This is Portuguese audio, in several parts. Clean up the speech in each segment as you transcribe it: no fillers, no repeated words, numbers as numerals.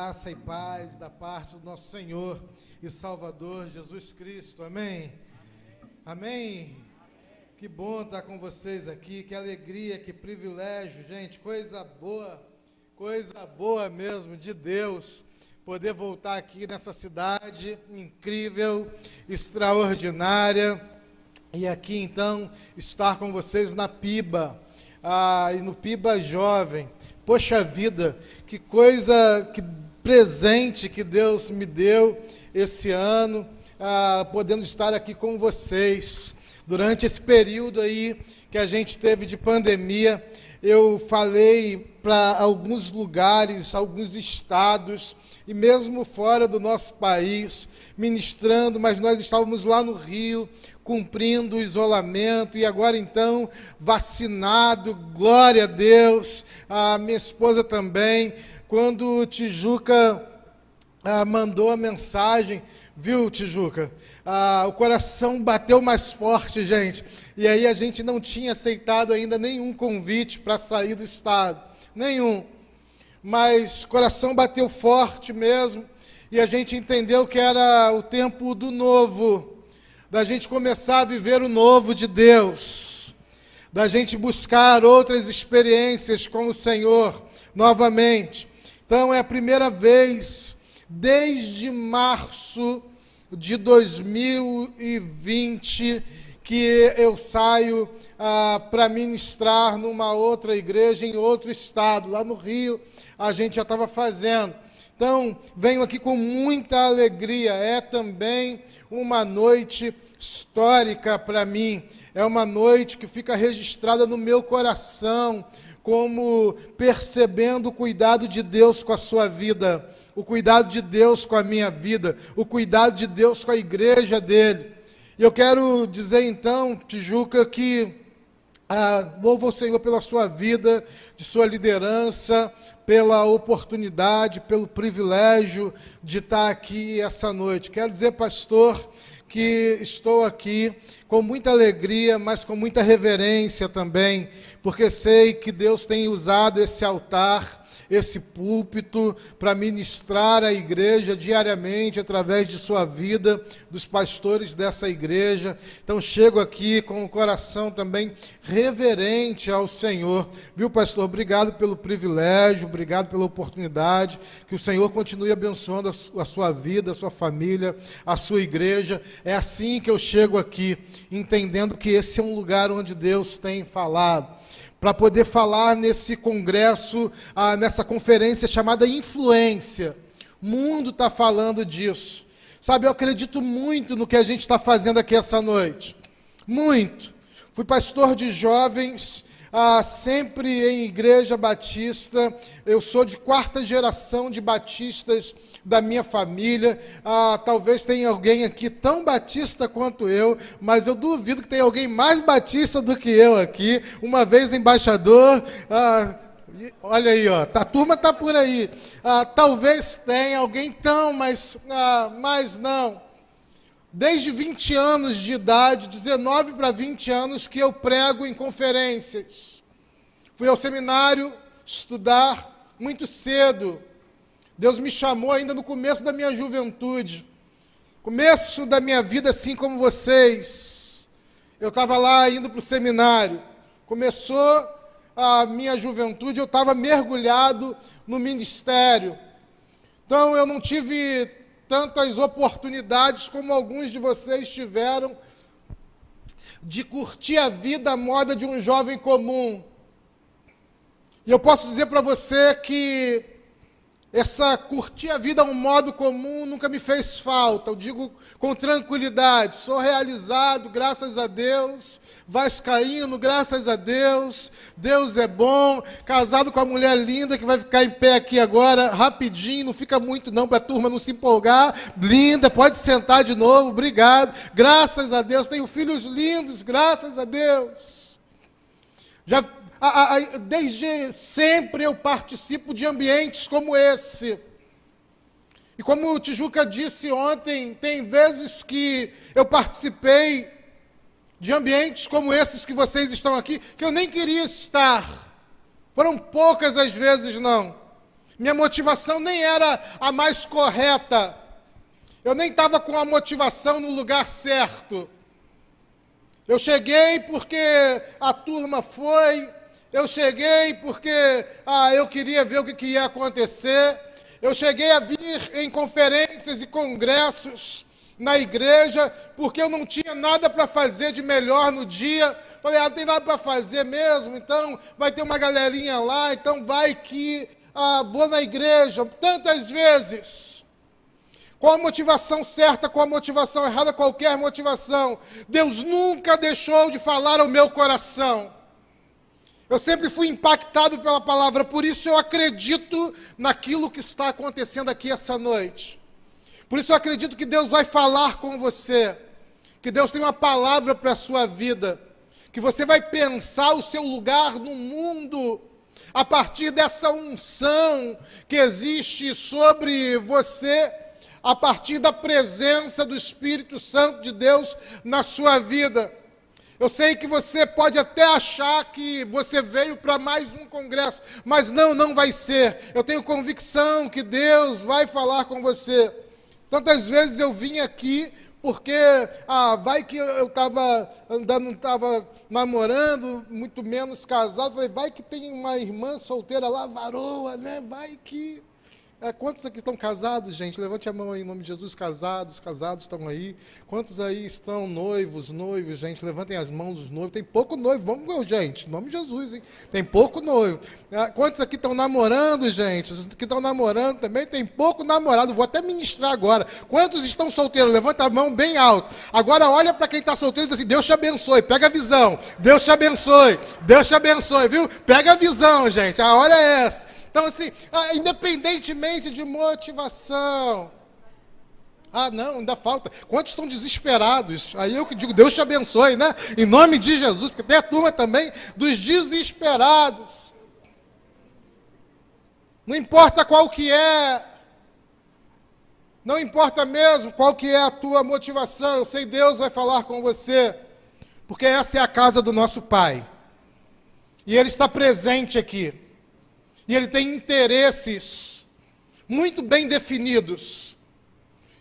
Graça e paz da parte do nosso Senhor e Salvador Jesus Cristo, amém? Amém? Que bom estar com vocês aqui, que alegria, que privilégio, gente, coisa boa mesmo de Deus, poder voltar aqui nessa cidade incrível, extraordinária, e aqui então estar com vocês na Piba, e no Piba Jovem. Poxa vida, que coisa, que presente que Deus me deu esse ano, podendo estar aqui com vocês. Durante esse período aí que a gente teve de pandemia, eu falei para alguns lugares, alguns estados, e mesmo fora do nosso país, ministrando, mas nós estávamos lá no Rio, cumprindo o isolamento, e agora então, vacinado, glória a Deus, a minha esposa também, quando o Tijuca mandou a mensagem, viu, Tijuca? O coração bateu mais forte, gente, e aí a gente não tinha aceitado ainda nenhum convite para sair do estado, nenhum, mas o coração bateu forte mesmo, e a gente entendeu que era o tempo do novo, da gente começar a viver o novo de Deus, da gente buscar outras experiências com o Senhor novamente. Então é a primeira vez desde março de 2020 que eu saio para ministrar numa outra igreja em outro estado. Lá no Rio a gente já estava fazendo. Então, venho aqui com muita alegria, é também uma noite histórica para mim, é uma noite que fica registrada no meu coração, como percebendo o cuidado de Deus com a sua vida, o cuidado de Deus com a minha vida, o cuidado de Deus com a igreja dele. E eu quero dizer então, Tijuca, que louvo o Senhor pela sua vida, de sua liderança, pela oportunidade, pelo privilégio de estar aqui essa noite. Quero dizer, pastor, que estou aqui com muita alegria, mas com muita reverência também, porque sei que Deus tem usado esse altar, esse púlpito, para ministrar a igreja diariamente, através de sua vida, dos pastores dessa igreja. Então, chego aqui com o coração também reverente ao Senhor. Viu, pastor? Obrigado pelo privilégio, obrigado pela oportunidade. Que o Senhor continue abençoando a sua vida, a sua família, a sua igreja. É assim que eu chego aqui, entendendo que esse é um lugar onde Deus tem falado, para poder falar nesse congresso, nessa conferência chamada Influência. O mundo está falando disso. Sabe, eu acredito muito no que a gente está fazendo aqui essa noite. Muito. Fui pastor de jovens, sempre em igreja batista. Eu sou de 4ª geração de batistas da minha família. Talvez tenha alguém aqui tão batista quanto eu, mas eu duvido que tenha alguém mais batista do que eu aqui. Uma vez embaixador, olha aí, ó, a turma está por aí. Talvez tenha alguém tão, mas não. Desde 20 anos de idade, 19 para 20 anos, que eu prego em conferências. Fui ao seminário estudar muito cedo. Deus me chamou ainda no começo da minha juventude, começo da minha vida assim como vocês. Eu estava lá indo para o seminário, começou a minha juventude, eu estava mergulhado no ministério. Então eu não tive tantas oportunidades como alguns de vocês tiveram de curtir a vida à moda de um jovem comum. E eu posso dizer para você que essa curtir a vida a um modo comum nunca me fez falta. Eu digo com tranquilidade, sou realizado, graças a Deus, vascaíno, graças a Deus, Deus é bom, casado com a mulher linda que vai ficar em pé aqui agora, rapidinho, não fica muito não, para a turma não se empolgar, linda, pode sentar de novo, obrigado, graças a Deus, tenho filhos lindos, graças a Deus. Desde sempre eu participo de ambientes como esse. E como o Tijuca disse ontem, tem vezes que eu participei de ambientes como esses que vocês estão aqui, que eu nem queria estar. Foram poucas as vezes, não. Minha motivação nem era a mais correta. Eu nem estava com a motivação no lugar certo. Eu cheguei porque a turma foi, eu cheguei porque eu queria ver o que ia acontecer, eu cheguei a vir em conferências e congressos na igreja porque eu não tinha nada para fazer de melhor no dia. Falei, não tem nada para fazer mesmo, então vai ter uma galerinha lá, então vai que vou na igreja. Tantas vezes, com a motivação certa, com a motivação errada, qualquer motivação, Deus nunca deixou de falar ao meu coração. Eu sempre fui impactado pela palavra, por isso eu acredito naquilo que está acontecendo aqui essa noite. Por isso eu acredito que Deus vai falar com você, que Deus tem uma palavra para a sua vida, que você vai pensar o seu lugar no mundo a partir dessa unção que existe sobre você, a partir da presença do Espírito Santo de Deus na sua vida. Eu sei que você pode até achar que você veio para mais um congresso, mas não vai ser. Eu tenho convicção que Deus vai falar com você. Tantas vezes eu vim aqui porque, vai que eu estava andando, não estava namorando, muito menos casado, falei, vai que tem uma irmã solteira lá, varoa, né, vai que... quantos aqui estão casados, gente? Levante a mão aí em nome de Jesus, casados estão aí. Quantos aí estão noivos, gente? Levantem as mãos os noivos. Tem pouco noivo, vamos, gente, em nome de Jesus, hein? Tem pouco noivo. Quantos aqui estão namorando, gente? Os que estão namorando também, tem pouco namorado. Vou até ministrar agora. Quantos estão solteiros? Levanta a mão bem alto. Agora olha para quem está solteiro e diz assim, Deus te abençoe, pega a visão. Deus te abençoe, viu? Pega a visão, gente, a hora é essa. Então, assim, independentemente de motivação. Não, ainda falta. Quantos estão desesperados? Aí eu que digo, Deus te abençoe, né? Em nome de Jesus, porque tem a turma também dos desesperados. Não importa qual que é, não importa mesmo qual que é a tua motivação, eu sei Deus vai falar com você, porque essa é a casa do nosso Pai. E Ele está presente aqui. E Ele tem interesses muito bem definidos.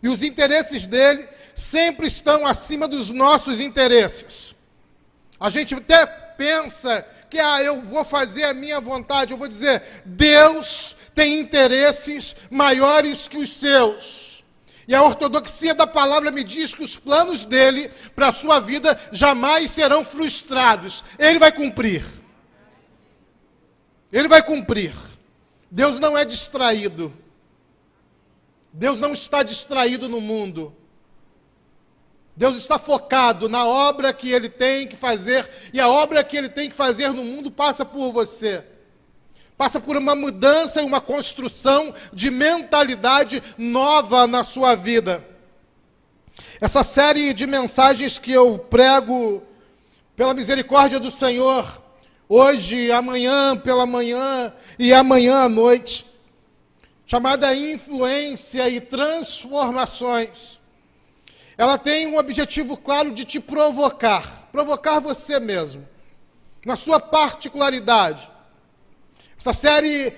E os interesses dEle sempre estão acima dos nossos interesses. A gente até pensa que, eu vou fazer a minha vontade. Eu vou dizer, Deus tem interesses maiores que os seus. E a ortodoxia da palavra me diz que os planos dEle para a sua vida jamais serão frustrados. Ele vai cumprir. Ele vai cumprir. Deus não é distraído. Deus não está distraído no mundo. Deus está focado na obra que Ele tem que fazer. E a obra que Ele tem que fazer no mundo passa por você. Passa por uma mudança e uma construção de mentalidade nova na sua vida. Essa série de mensagens que eu prego pela misericórdia do Senhor, hoje, amanhã pela manhã e amanhã à noite, chamada Influência e Transformações. Ela tem um objetivo claro de te provocar você mesmo, na sua particularidade. Essa série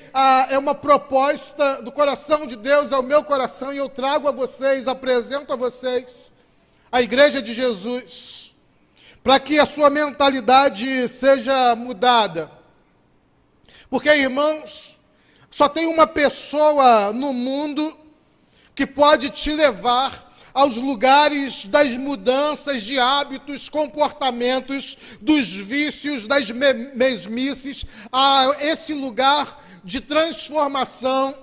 é uma proposta do coração de Deus ao meu coração, e eu trago a vocês, apresento a vocês, a Igreja de Jesus, para que a sua mentalidade seja mudada. Porque, irmãos, só tem uma pessoa no mundo que pode te levar aos lugares das mudanças de hábitos, comportamentos, dos vícios, das mesmices, a esse lugar de transformação,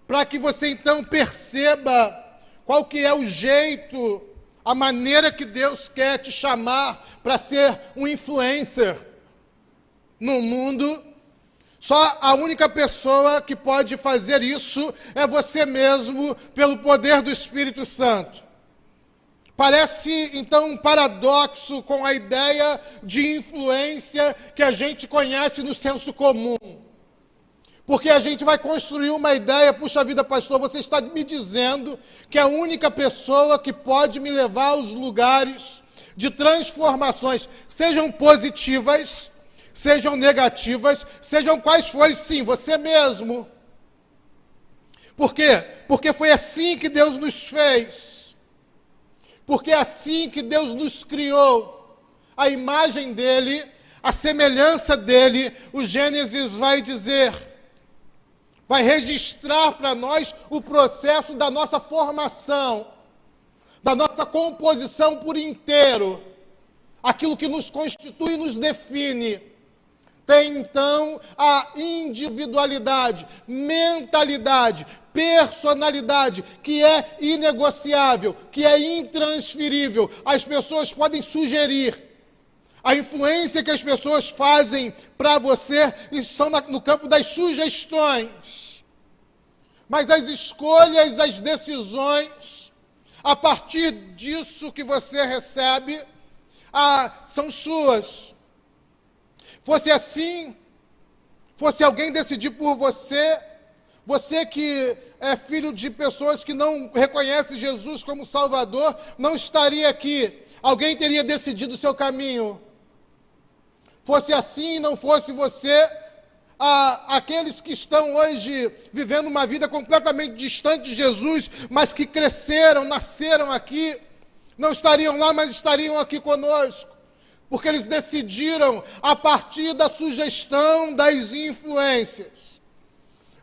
para que você então perceba qual que é o jeito, a maneira que Deus quer te chamar para ser um influencer no mundo. Só a única pessoa que pode fazer isso é você mesmo, pelo poder do Espírito Santo. Parece, então, um paradoxo com a ideia de influência que a gente conhece no senso comum. Porque a gente vai construir uma ideia, puxa vida, pastor, você está me dizendo que a única pessoa que pode me levar aos lugares de transformações, sejam positivas, sejam negativas, sejam quais forem, sim, você mesmo. Por quê? Porque foi assim que Deus nos fez. Porque é assim que Deus nos criou. A imagem dele, a semelhança dele, o Gênesis vai dizer, vai registrar para nós o processo da nossa formação, da nossa composição por inteiro, aquilo que nos constitui e nos define. Tem então a individualidade, mentalidade, personalidade, que é inegociável, que é intransferível. As pessoas podem sugerir, a influência que as pessoas fazem para você estão no campo das sugestões. Mas as escolhas, as decisões, a partir disso que você recebe, são suas. Fosse assim, fosse alguém decidir por você, você que é filho de pessoas que não reconhecem Jesus como Salvador, não estaria aqui. Alguém teria decidido o seu caminho. Fosse assim, não fosse você, aqueles que estão hoje vivendo uma vida completamente distante de Jesus, mas que cresceram, nasceram aqui, não estariam lá, mas estariam aqui conosco. Porque eles decidiram a partir da sugestão das influências.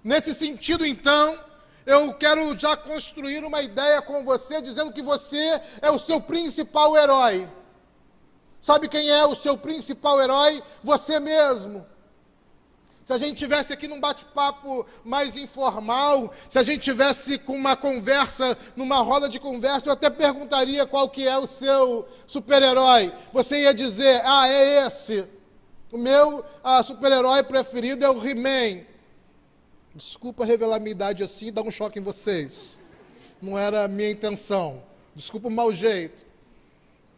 Nesse sentido, então, eu quero já construir uma ideia com você, dizendo que você é o seu principal herói. Sabe quem é o seu principal herói? Você mesmo. Se a gente tivesse aqui num bate-papo mais informal, se a gente tivesse com uma conversa, numa roda de conversa, eu até perguntaria qual que é o seu super-herói. Você ia dizer, é esse. O meu super-herói preferido é o He-Man. Desculpa revelar minha idade assim e dar um choque em vocês. Não era a minha intenção. Desculpa o mau jeito.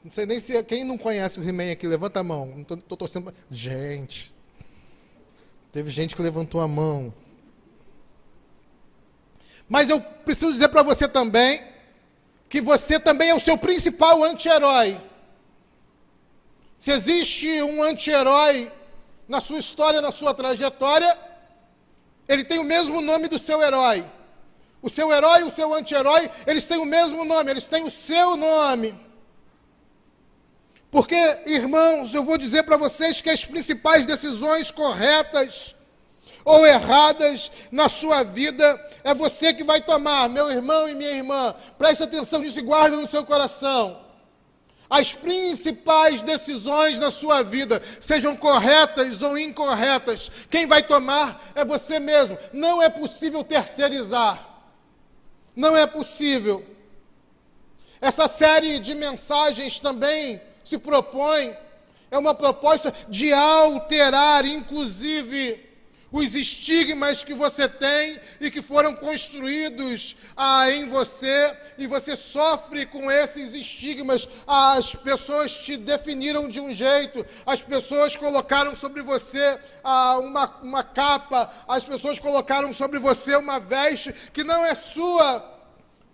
Não sei nem se quem não conhece o He-Man aqui, levanta a mão. Não estou torcendo pra... Gente... Teve gente que levantou a mão. Mas eu preciso dizer para você também, que você também é o seu principal anti-herói. Se existe um anti-herói na sua história, na sua trajetória, ele tem o mesmo nome do seu herói. O seu herói e o seu anti-herói, eles têm o mesmo nome, eles têm o seu nome. Porque, irmãos, eu vou dizer para vocês que as principais decisões corretas ou erradas na sua vida é você que vai tomar, meu irmão e minha irmã. Preste atenção nisso e guarde no seu coração. As principais decisões na sua vida, sejam corretas ou incorretas, quem vai tomar é você mesmo. Não é possível terceirizar. Não é possível. Essa série de mensagens também se propõe, é uma proposta de alterar, inclusive, os estigmas que você tem e que foram construídos em você, e você sofre com esses estigmas. As pessoas te definiram de um jeito, as pessoas colocaram sobre você uma capa, as pessoas colocaram sobre você uma veste que não é sua,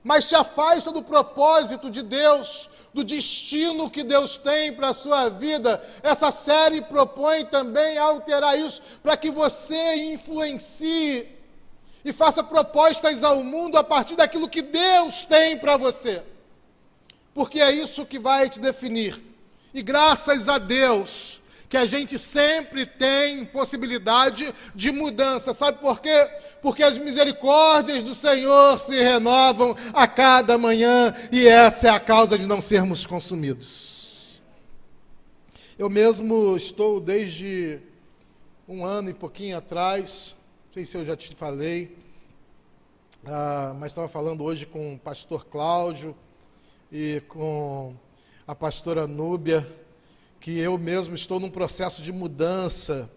mas te afasta do propósito de Deus, do destino que Deus tem para a sua vida. Essa série propõe também alterar isso, para que você influencie e faça propostas ao mundo a partir daquilo que Deus tem para você. Porque é isso que vai te definir. E graças a Deus que a gente sempre tem possibilidade de mudança. Sabe por quê? Porque as misericórdias do Senhor se renovam a cada manhã, e essa é a causa de não sermos consumidos. Eu mesmo estou desde um ano e pouquinho atrás, não sei se eu já te falei, mas estava falando hoje com o pastor Cláudio e com a pastora Núbia, que eu mesmo estou num processo de mudança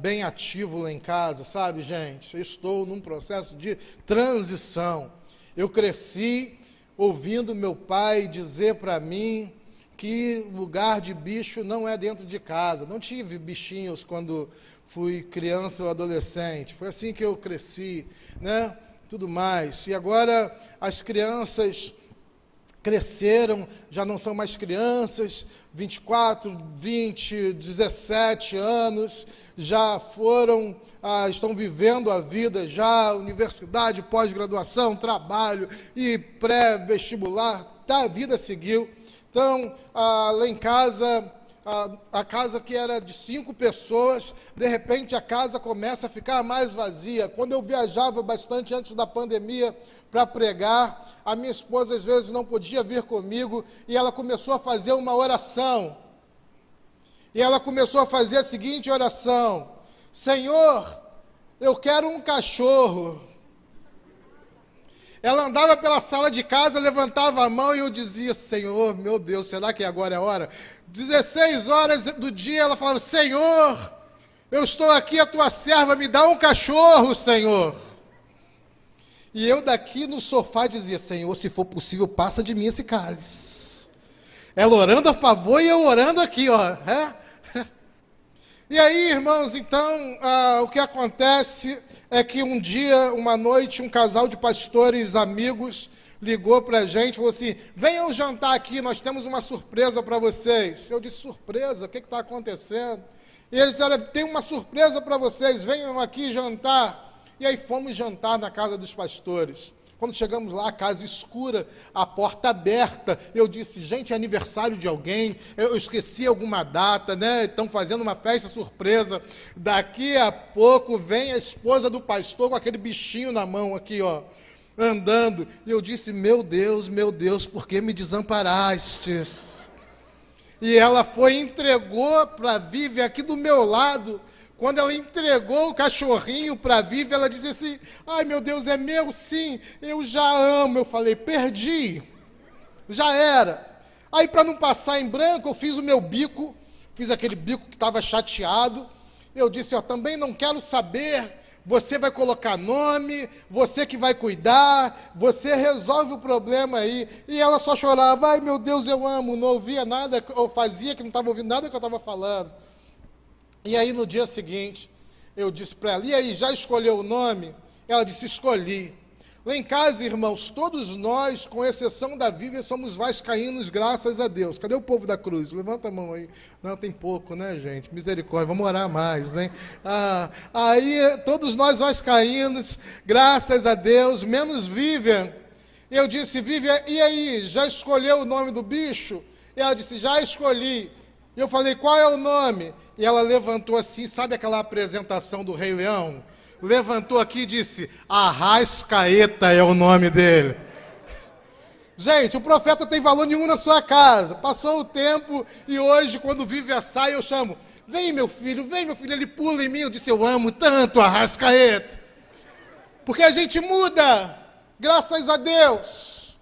bem ativo lá em casa, sabe, gente? Eu estou num processo de transição. Eu cresci ouvindo meu pai dizer para mim que lugar de bicho não é dentro de casa. Não tive bichinhos quando fui criança ou adolescente. Foi assim que eu cresci, né? Tudo mais. E agora as crianças cresceram, já não são mais crianças, 24, 20, 17 anos, já foram, estão vivendo a vida já, universidade, pós-graduação, trabalho e pré-vestibular, a vida seguiu. Então, lá em casa, a casa que era de 5 pessoas, de repente a casa começa a ficar mais vazia. Quando eu viajava bastante antes da pandemia para pregar, a minha esposa às vezes não podia vir comigo e ela começou a fazer uma oração. E ela começou a fazer a seguinte oração: Senhor, eu quero um cachorro. Ela andava pela sala de casa, levantava a mão e eu dizia: Senhor, meu Deus, será que agora é a hora? 16 horas do dia ela falava: Senhor, eu estou aqui, a tua serva, me dá um cachorro, Senhor. E eu daqui no sofá dizia: Senhor, se for possível, passa de mim esse cálice. Ela orando a favor e eu orando aqui, ó. E aí, irmãos, então, o que acontece é que um dia, uma noite, um casal de pastores amigos ligou para a gente, falou assim: venham jantar aqui, nós temos uma surpresa para vocês. Eu disse: surpresa? O que está acontecendo? E eles disseram: tem uma surpresa para vocês, venham aqui jantar. E aí fomos jantar na casa dos pastores. Quando chegamos lá, a casa escura, a porta aberta, eu disse: gente, é aniversário de alguém, eu esqueci alguma data, né? Estão fazendo uma festa surpresa. Daqui a pouco vem a esposa do pastor com aquele bichinho na mão aqui, ó, andando. E eu disse: meu Deus, por que me desamparastes? E ela foi e entregou para a Vivian aqui do meu lado. Quando ela entregou o cachorrinho para a Vivi, ela disse assim: ai, meu Deus, é meu? Sim, eu já amo. Eu falei: perdi, já era. Aí, para não passar em branco, eu fiz o meu bico, fiz aquele bico que estava chateado. Eu disse: ó, também não quero saber, você vai colocar nome, você que vai cuidar, você resolve o problema aí. E ela só chorava: ai, meu Deus, eu amo. Não ouvia nada, ou fazia que não estava ouvindo nada que eu estava falando. E aí, no dia seguinte, eu disse para ela: e aí, já escolheu o nome? Ela disse: escolhi. Lá em casa, irmãos, todos nós, com exceção da Vivian, somos vascaínos, graças a Deus. Cadê o povo da cruz? Levanta a mão aí. Não, tem pouco, né, gente? Misericórdia, vamos orar mais, né? Aí, todos nós vascaínos, graças a Deus, menos Vivian. Eu disse: Vivian, e aí, já escolheu o nome do bicho? E ela disse: já escolhi. E eu falei: qual é o nome? E ela levantou assim, sabe aquela apresentação do Rei Leão? Levantou aqui e disse: Arrascaeta é o nome dele. Gente, o profeta tem valor nenhum na sua casa. Passou o tempo e hoje, quando vive a saia, eu chamo: vem meu filho, ele pula em mim. Eu disse: eu amo tanto Arrascaeta. Porque a gente muda, graças a Deus.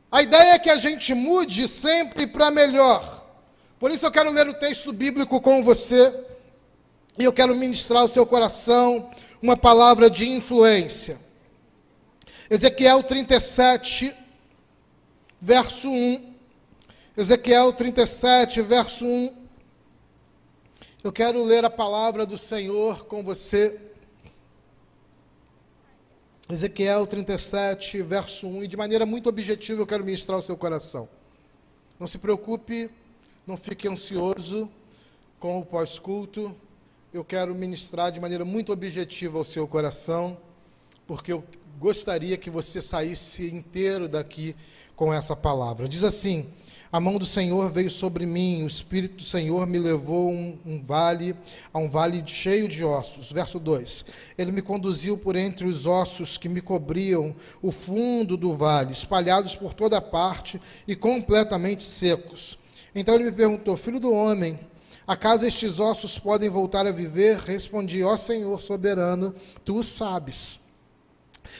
A ideia é que a gente mude sempre para melhor. Por isso eu quero ler o texto bíblico com você, e eu quero ministrar ao seu coração uma palavra de influência. Ezequiel 37, verso 1. Ezequiel 37, verso 1. Eu quero ler a palavra do Senhor com você. Ezequiel 37, verso 1. E de maneira muito objetiva eu quero ministrar ao seu coração. Não se preocupe, não fique ansioso com o pós-culto. Eu quero ministrar de maneira muito objetiva ao seu coração, porque eu gostaria que você saísse inteiro daqui com essa palavra. Diz assim: a mão do Senhor veio sobre mim, o Espírito do Senhor me levou a um vale cheio de ossos. Verso 2. Ele me conduziu por entre os ossos que me cobriam o fundo do vale, espalhados por toda parte e completamente secos. Então ele me perguntou: filho do homem, acaso estes ossos podem voltar a viver? Respondi: ó Senhor soberano, tu o sabes.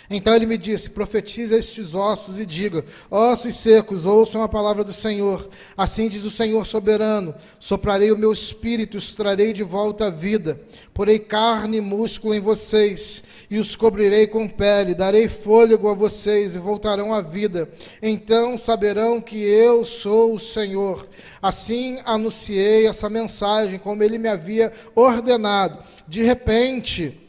Então ele me disse: profetiza estes ossos e diga: ossos secos, ouçam a palavra do Senhor. Assim diz o Senhor soberano: soprarei o meu espírito, os trarei de volta à vida, porei carne e músculo em vocês, e os cobrirei com pele, darei fôlego a vocês e voltarão à vida. Então saberão que eu sou o Senhor. Assim anunciei essa mensagem, como ele me havia ordenado. De repente,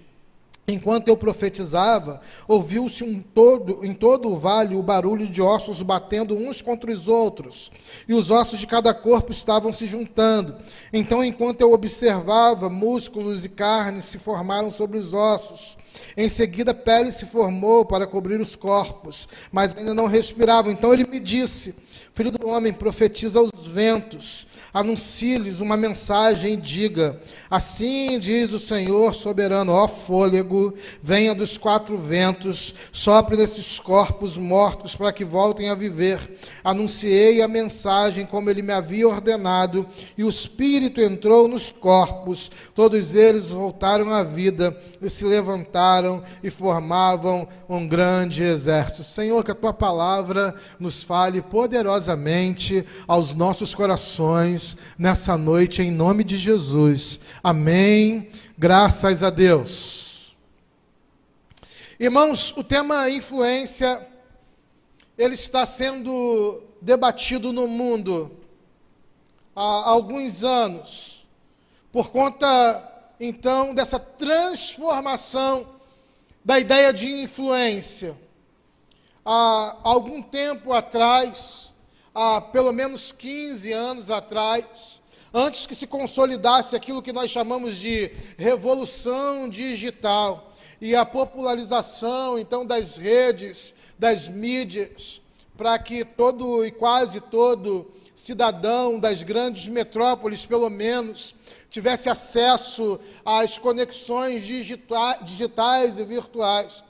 Enquanto eu profetizava, ouviu-se em todo o vale o barulho de ossos batendo uns contra os outros, e os ossos de cada corpo estavam se juntando. Então, enquanto eu observava, músculos e carne se formaram sobre os ossos. Em seguida, pele se formou para cobrir os corpos, mas ainda não respiravam. Então ele me disse: filho do homem, profetiza aos ventos, anuncie-lhes uma mensagem e diga: assim diz o Senhor soberano, ó fôlego, venha dos quatro ventos, sopre nesses corpos mortos para que voltem a viver. Anunciei a mensagem como ele me havia ordenado, e o Espírito entrou nos corpos, todos eles voltaram à vida, e se levantaram e formavam um grande exército. Senhor, que a Tua palavra nos fale poderosamente aos nossos corações, nessa noite, em nome de Jesus. Amém. Graças a Deus. Irmãos, o tema influência, ele está sendo debatido no mundo há alguns anos, por conta, então, dessa transformação da ideia de influência. Há algum tempo atrás, há pelo menos 15 anos atrás, antes que se consolidasse aquilo que nós chamamos de revolução digital e a popularização, então, das redes, das mídias, para que todo e quase todo cidadão das grandes metrópoles, pelo menos, tivesse acesso às conexões digitais e virtuais,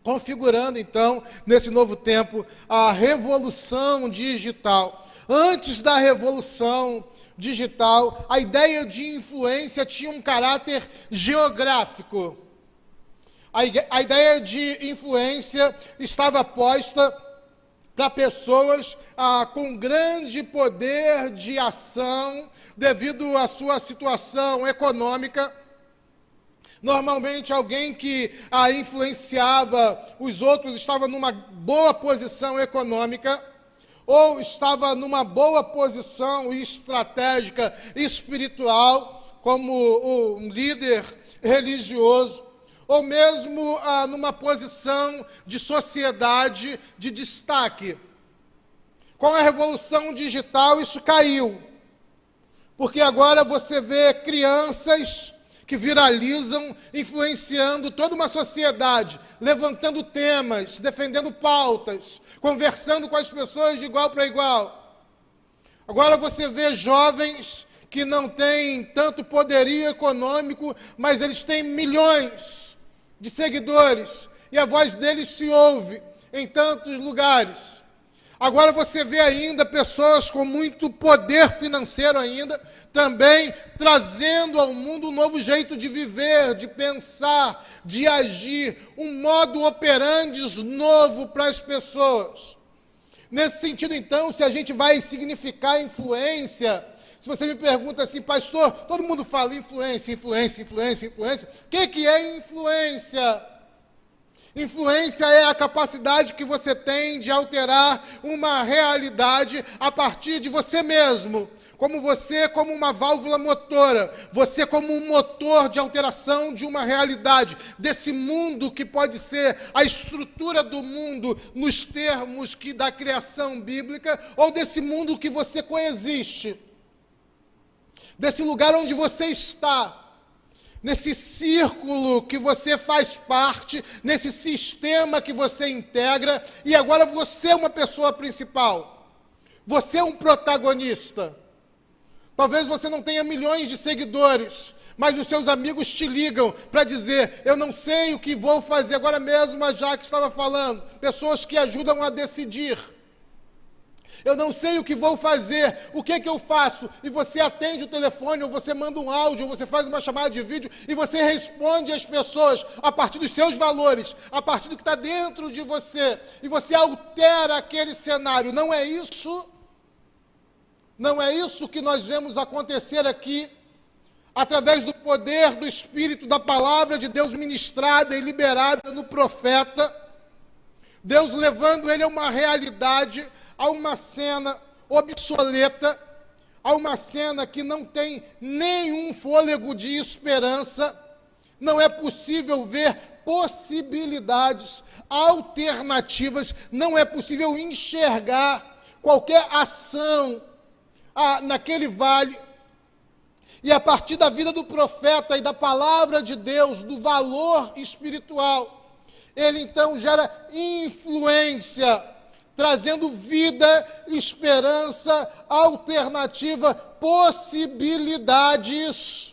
configurando, então, nesse novo tempo, a revolução digital. Antes da revolução digital, a ideia de influência tinha um caráter geográfico. A ideia de influência estava posta para pessoas com grande poder de ação, devido à sua situação econômica. Normalmente alguém que influenciava os outros estava numa boa posição econômica, ou estava numa boa posição estratégica espiritual, como um líder religioso, ou mesmo numa posição de sociedade de destaque. Com a revolução digital isso caiu, porque agora você vê crianças que viralizam, influenciando toda uma sociedade, levantando temas, defendendo pautas, conversando com as pessoas de igual para igual. Agora você vê jovens que não têm tanto poderio econômico, mas eles têm milhões de seguidores, e a voz deles se ouve em tantos lugares. Agora você vê ainda pessoas com muito poder financeiro ainda, também trazendo ao mundo um novo jeito de viver, de pensar, de agir, um modo operandi novo para as pessoas. Nesse sentido, então, se a gente vai significar influência, se você me pergunta assim, pastor, todo mundo fala influência, influência, influência, influência. O que é influência? Influência é a capacidade que você tem de alterar uma realidade a partir de você mesmo. Como uma válvula motora, você como um motor de alteração de uma realidade, desse mundo que pode ser a estrutura do mundo nos termos da criação bíblica, ou desse mundo que você coexiste, desse lugar onde você está, nesse círculo que você faz parte, nesse sistema que você integra, e agora você é uma pessoa principal, você é um protagonista. Talvez você não tenha milhões de seguidores, mas os seus amigos te ligam para dizer, eu não sei o que vou fazer agora mesmo, a Jaque estava falando, pessoas que ajudam a decidir. Eu não sei o que vou fazer, o que eu faço? E você atende o telefone, ou você manda um áudio, ou você faz uma chamada de vídeo, e você responde às pessoas a partir dos seus valores, a partir do que está dentro de você, e você altera aquele cenário. Não é isso? Não é isso que nós vemos acontecer aqui, através do poder do Espírito, da palavra de Deus ministrada e liberada no profeta, Deus levando ele a uma realidade, a uma cena obsoleta, a uma cena que não tem nenhum fôlego de esperança, não é possível ver possibilidades, alternativas, não é possível enxergar qualquer ação naquele vale. E a partir da vida do profeta e da palavra de Deus, do valor espiritual, ele então gera influência, trazendo vida, esperança, alternativa, possibilidades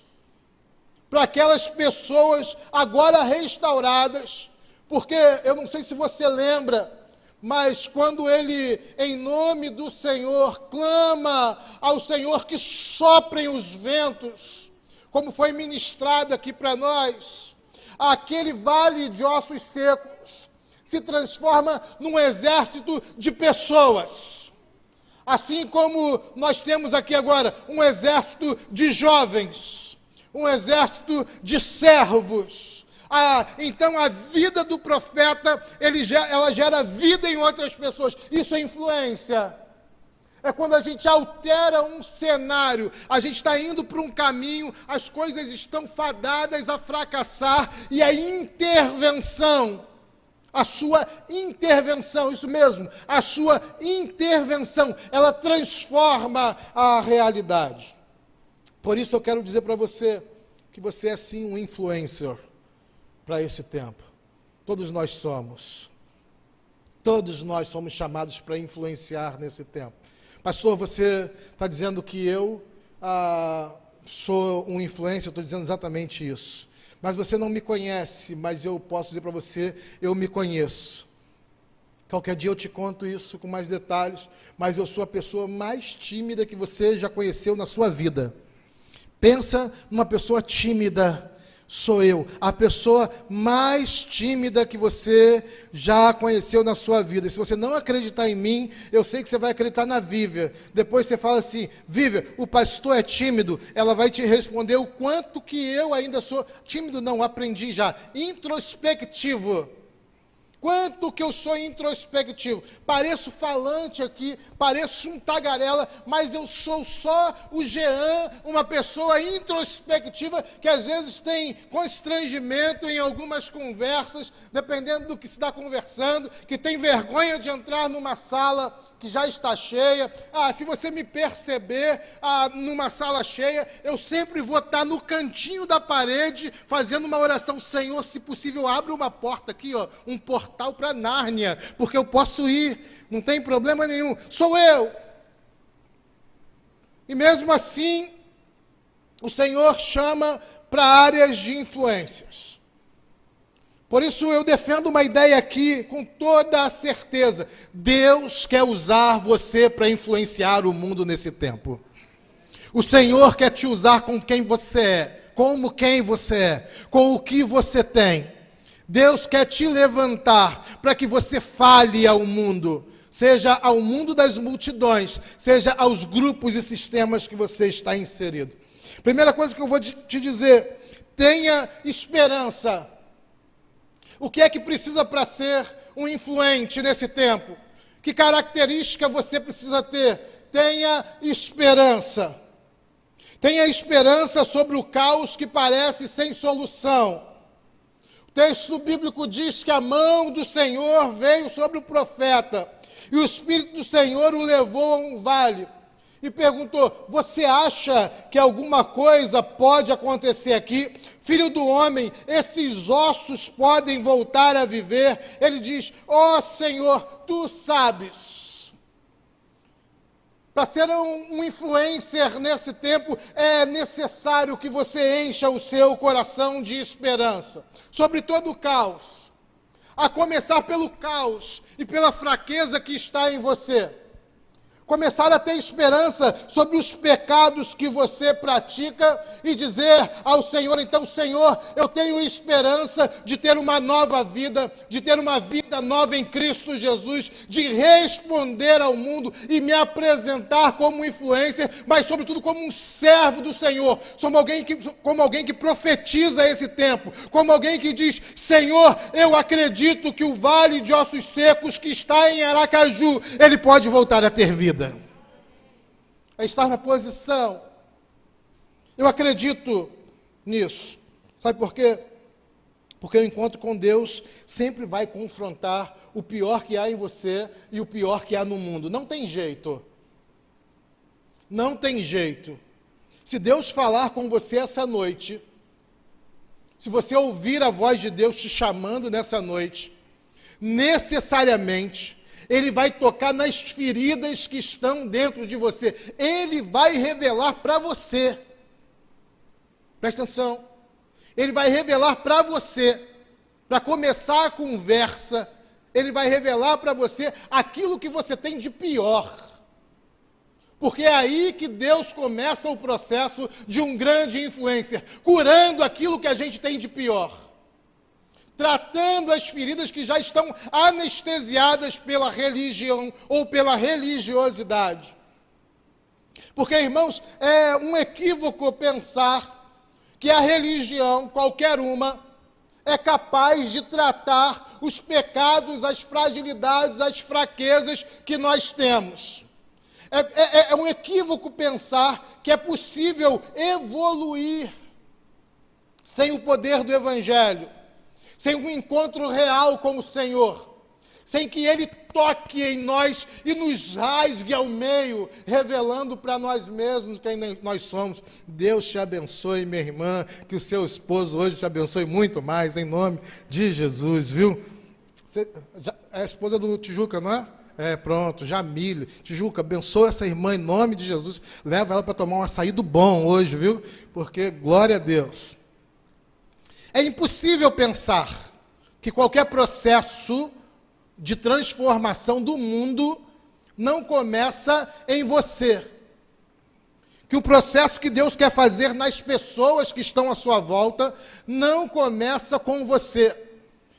para aquelas pessoas agora restauradas. Porque eu não sei se você lembra, mas quando ele, em nome do Senhor, clama ao Senhor que soprem os ventos, como foi ministrado aqui para nós, aquele vale de ossos secos se transforma num exército de pessoas. Assim como nós temos aqui agora um exército de jovens, um exército de servos. Então a vida do profeta, ela gera vida em outras pessoas. Isso é influência. É quando a gente altera um cenário, a gente está indo para um caminho, as coisas estão fadadas a fracassar, e a intervenção, a sua intervenção, isso mesmo, a sua intervenção, ela transforma a realidade. Por isso eu quero dizer para você que você é sim um influencer para esse tempo. Todos nós somos. Todos nós somos chamados para influenciar nesse tempo. Pastor, você está dizendo que eu sou um influencer, eu estou dizendo exatamente isso. Mas você não me conhece, mas eu posso dizer para você, eu me conheço. Qualquer dia eu te conto isso com mais detalhes, mas eu sou a pessoa mais tímida que você já conheceu na sua vida. Pensa numa pessoa tímida, sou eu, a pessoa mais tímida que você já conheceu na sua vida. E se você não acreditar em mim, eu sei que você vai acreditar na Vívia. Depois você fala assim, Vívia, o pastor é tímido, ela vai te responder o quanto que eu ainda sou tímido, não, aprendi já, introspectivo. Quanto que eu sou introspectivo. Pareço falante aqui, pareço um tagarela, mas eu sou só o Jean, uma pessoa introspectiva que às vezes tem constrangimento em algumas conversas, dependendo do que se está conversando, que tem vergonha de entrar numa sala que já está cheia. Se você me perceber numa sala cheia, eu sempre vou estar no cantinho da parede, fazendo uma oração. Senhor, se possível, abre uma porta aqui, um portal para Nárnia, porque eu posso ir, não tem problema nenhum, sou eu. E mesmo assim, o Senhor chama para áreas de influências. Por isso eu defendo uma ideia aqui com toda a certeza. Deus quer usar você para influenciar o mundo nesse tempo. O Senhor quer te usar com quem você é, como quem você é, com o que você tem. Deus quer te levantar para que você fale ao mundo, seja ao mundo das multidões, seja aos grupos e sistemas que você está inserido. Primeira coisa que eu vou te dizer, tenha esperança. O que é que precisa para ser um influente nesse tempo? Que característica você precisa ter? Tenha esperança. Tenha esperança sobre o caos que parece sem solução. O texto bíblico diz que a mão do Senhor veio sobre o profeta, e o Espírito do Senhor o levou a um vale. E perguntou, você acha que alguma coisa pode acontecer aqui? Filho do homem, esses ossos podem voltar a viver? Ele diz, Senhor, tu sabes. Para ser um influencer nesse tempo, é necessário que você encha o seu coração de esperança. Sobre todo o caos. A começar pelo caos e pela fraqueza que está em você. Começar a ter esperança sobre os pecados que você pratica e dizer ao Senhor, então, Senhor, eu tenho esperança de ter uma nova vida, de ter uma vida nova em Cristo Jesus, de responder ao mundo e me apresentar como influencer, mas sobretudo como um servo do Senhor, como alguém que profetiza esse tempo, como alguém que diz, Senhor, eu acredito que o vale de ossos secos que está em Aracaju, ele pode voltar a ter vida. É estar na posição. Eu acredito nisso. Sabe por quê? Porque o encontro com Deus sempre vai confrontar o pior que há em você e o pior que há no mundo. Não tem jeito. Não tem jeito. Se Deus falar com você essa noite, se você ouvir a voz de Deus te chamando nessa noite, necessariamente, Ele vai tocar nas feridas que estão dentro de você. Ele vai revelar para você. Presta atenção. Ele vai revelar para você, para começar a conversa, Ele vai revelar para você aquilo que você tem de pior. Porque é aí que Deus começa o processo de um grande influencer, curando aquilo que a gente tem de pior. Tratando as feridas que já estão anestesiadas pela religião ou pela religiosidade. Porque, irmãos, é um equívoco pensar que a religião, qualquer uma, é capaz de tratar os pecados, as fragilidades, as fraquezas que nós temos. É um equívoco pensar que é possível evoluir sem o poder do Evangelho, sem um encontro real com o Senhor, sem que Ele toque em nós e nos rasgue ao meio, revelando para nós mesmos quem nós somos. Deus te abençoe, minha irmã, que o seu esposo hoje te abençoe muito mais, em nome de Jesus, viu? Você é a esposa do Tijuca, não é? Pronto, Jamílio. Tijuca, abençoa essa irmã em nome de Jesus. Leva ela para tomar um açaí do bom hoje, viu? Porque, glória a Deus. É impossível pensar que qualquer processo de transformação do mundo não começa em você. Que o processo que Deus quer fazer nas pessoas que estão à sua volta não começa com você.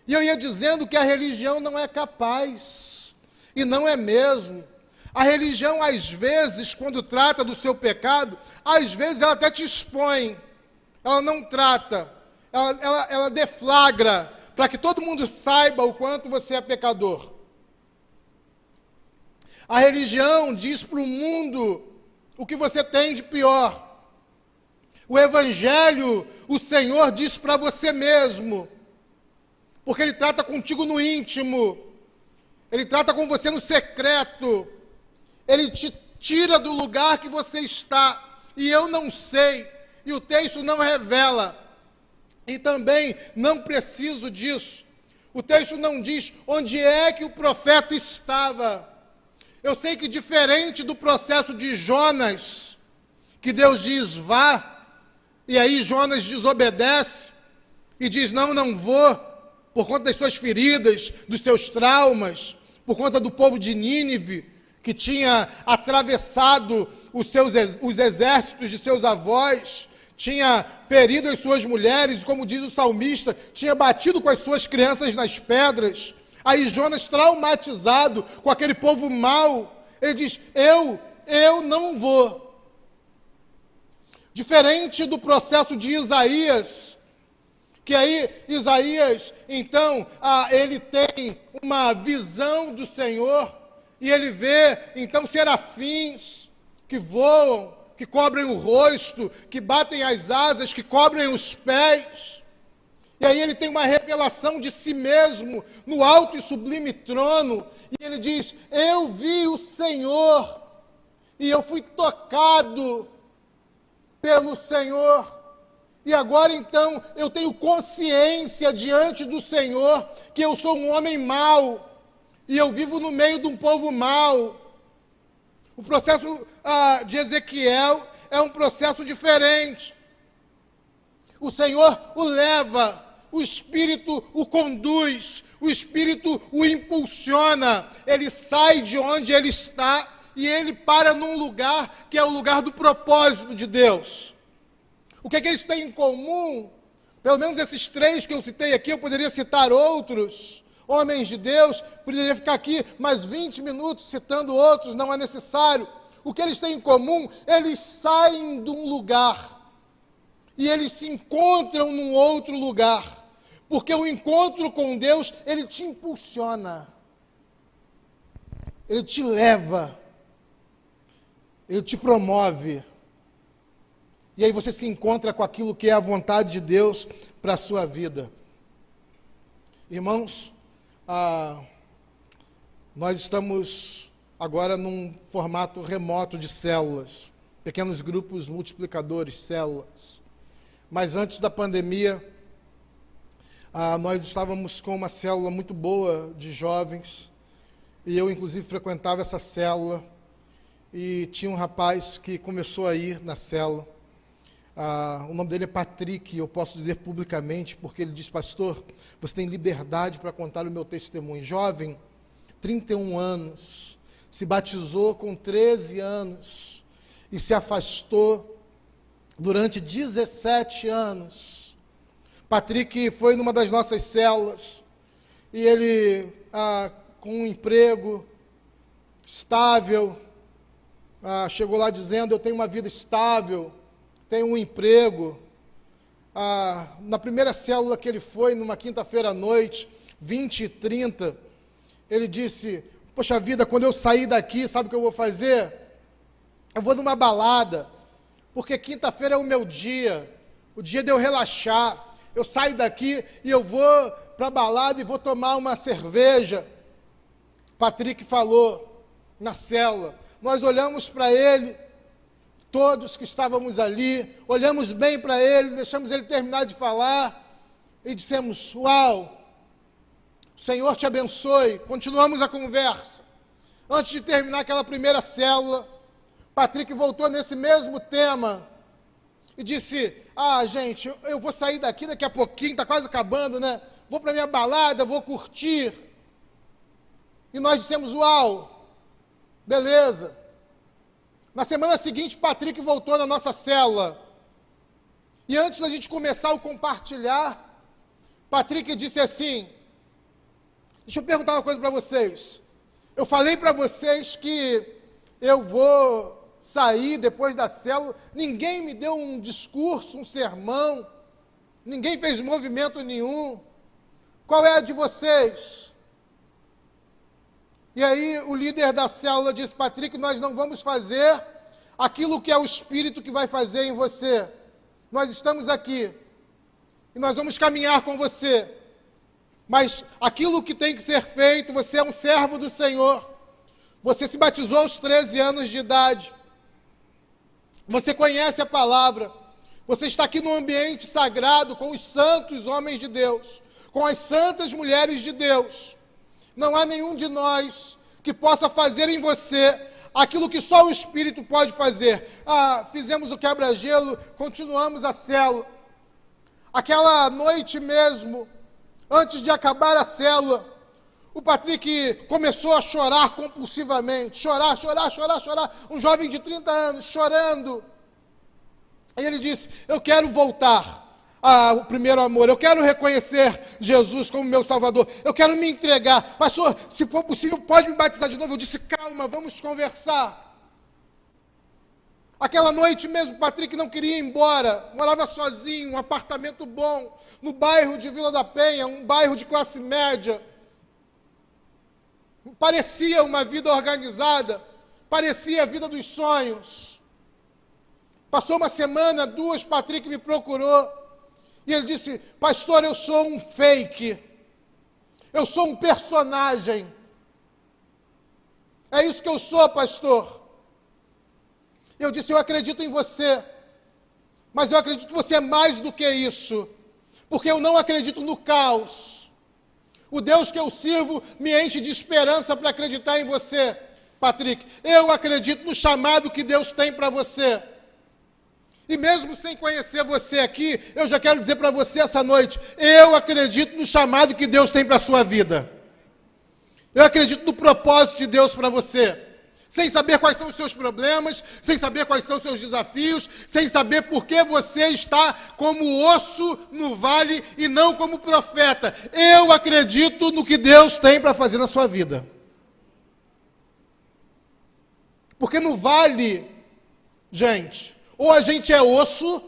E eu ia dizendo que a religião não é capaz, e não é mesmo. A religião, às vezes, quando trata do seu pecado, às vezes ela até te expõe, ela não trata, ela deflagra, para que todo mundo saiba o quanto você é pecador. A religião diz para o mundo o que você tem de pior. O Evangelho, o Senhor diz para você mesmo, porque Ele trata contigo no íntimo, Ele trata com você no secreto, Ele te tira do lugar que você está, e eu não sei, e o texto não revela, e também não preciso disso. O texto não diz onde é que o profeta estava. Eu sei que diferente do processo de Jonas, que Deus diz vá, e aí Jonas desobedece, e diz não vou, por conta das suas feridas, dos seus traumas, por conta do povo de Nínive, que tinha atravessado os exércitos de seus avós, tinha ferido as suas mulheres, como diz o salmista, tinha batido com as suas crianças nas pedras. Aí Jonas, traumatizado com aquele povo mau, ele diz, eu não vou. Diferente do processo de Isaías, que aí Isaías, então, ele tem uma visão do Senhor, e ele vê, então, serafins que voam, que cobrem o rosto, que batem as asas, que cobrem os pés. E aí ele tem uma revelação de si mesmo no alto e sublime trono, e ele diz, eu vi o Senhor, e eu fui tocado pelo Senhor, e agora então eu tenho consciência diante do Senhor, que eu sou um homem mau, e eu vivo no meio de um povo mau. O processo de Ezequiel é um processo diferente. O Senhor o leva, o Espírito o conduz, o Espírito o impulsiona. Ele sai de onde ele está e ele para num lugar que é o lugar do propósito de Deus. O que é que eles têm em comum? Pelo menos esses três que eu citei aqui, eu poderia citar outros homens de Deus, poderia ficar aqui mais 20 minutos citando outros, não é necessário. O que eles têm em comum? Eles saem de um lugar e eles se encontram num outro lugar, porque o encontro com Deus, ele te impulsiona, ele te leva, ele te promove, e aí você se encontra com aquilo que é a vontade de Deus para a sua vida. Irmãos, nós estamos agora num formato remoto de células, pequenos grupos multiplicadores, células. Mas antes da pandemia, nós estávamos com uma célula muito boa de jovens, e eu inclusive frequentava essa célula, e tinha um rapaz que começou a ir na célula. O nome dele é Patrick, eu posso dizer publicamente, porque ele diz: pastor, você tem liberdade para contar o meu testemunho. Jovem, 31 anos, se batizou com 13 anos e se afastou durante 17 anos. Patrick foi numa das nossas células e ele, com um emprego estável, chegou lá dizendo: eu tenho uma vida estável, tenho um emprego. Na primeira célula que ele foi, numa quinta-feira à noite, 20h30, ele disse: poxa vida, quando eu sair daqui, sabe o que eu vou fazer? Eu vou numa balada, porque quinta-feira é o meu dia, o dia de eu relaxar. Eu saio daqui e eu vou para a balada e vou tomar uma cerveja. Patrick falou na célula. Nós olhamos para ele, todos que estávamos ali, olhamos bem para ele, deixamos ele terminar de falar e dissemos: uau, o Senhor te abençoe. Continuamos a conversa. Antes de terminar aquela primeira célula, Patrick voltou nesse mesmo tema e disse: gente, eu vou sair daqui daqui a pouquinho, está quase acabando, né? Vou para minha balada, vou curtir. E nós dissemos: uau, beleza. Na semana seguinte, Patrick voltou na nossa célula. E antes da gente começar o compartilhar, Patrick disse assim: deixa eu perguntar uma coisa para vocês. Eu falei para vocês que eu vou sair depois da célula. Ninguém me deu um discurso, um sermão. Ninguém fez movimento nenhum. Qual é a de vocês? E aí o líder da célula disse: Patrick, nós não vamos fazer aquilo que é o Espírito que vai fazer em você. Nós estamos aqui e nós vamos caminhar com você. Mas aquilo que tem que ser feito, você é um servo do Senhor. Você se batizou aos 13 anos de idade. Você conhece a palavra. Você está aqui no ambiente sagrado com os santos homens de Deus, com as santas mulheres de Deus. Não há nenhum de nós que possa fazer em você aquilo que só o Espírito pode fazer. Fizemos o quebra-gelo, continuamos a célula. Aquela noite mesmo, antes de acabar a célula, o Patrick começou a chorar compulsivamente. Chorar. Um jovem de 30 anos, chorando. E ele disse: eu quero voltar ao primeiro amor. Eu quero reconhecer Jesus como meu Salvador. Eu quero me entregar. Pastor, se for possível, pode me batizar de novo. Eu disse: calma, vamos conversar. Aquela noite mesmo, Patrick não queria ir embora. Morava sozinho, um apartamento bom, no bairro de Vila da Penha, um bairro de classe média. Parecia uma vida organizada, parecia a vida dos sonhos. Passou uma semana, 2, Patrick me procurou, e ele disse: pastor, eu sou um fake, eu sou um personagem. É isso que eu sou, pastor. Eu disse: eu acredito em você, mas eu acredito que você é mais do que isso, porque eu não acredito no caos. O Deus que eu sirvo me enche de esperança para acreditar em você, Patrick. Eu acredito no chamado que Deus tem para você. E mesmo sem conhecer você aqui, eu já quero dizer para você essa noite: eu acredito no chamado que Deus tem para a sua vida. Eu acredito no propósito de Deus para você. Sem saber quais são os seus problemas, sem saber quais são os seus desafios, sem saber por que você está como osso no vale e não como profeta. Eu acredito no que Deus tem para fazer na sua vida. Porque no vale, gente, ou a gente é osso,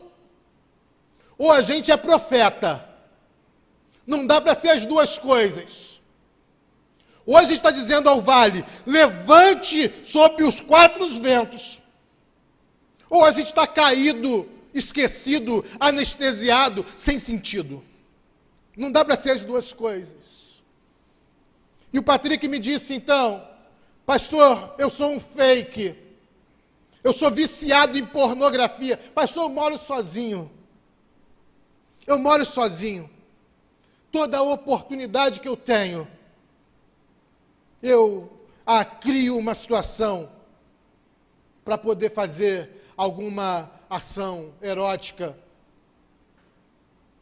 ou a gente é profeta. Não dá para ser as duas coisas. Hoje a gente está dizendo ao vale: levante sob os 4 ventos. Ou a gente está caído, esquecido, anestesiado, sem sentido. Não dá para ser as duas coisas. E o Patrick me disse então: pastor, eu sou um fake. Eu sou viciado em pornografia. Pastor, eu moro sozinho. Eu moro sozinho. Toda a oportunidade que eu tenho, eu crio uma situação para poder fazer alguma ação erótica,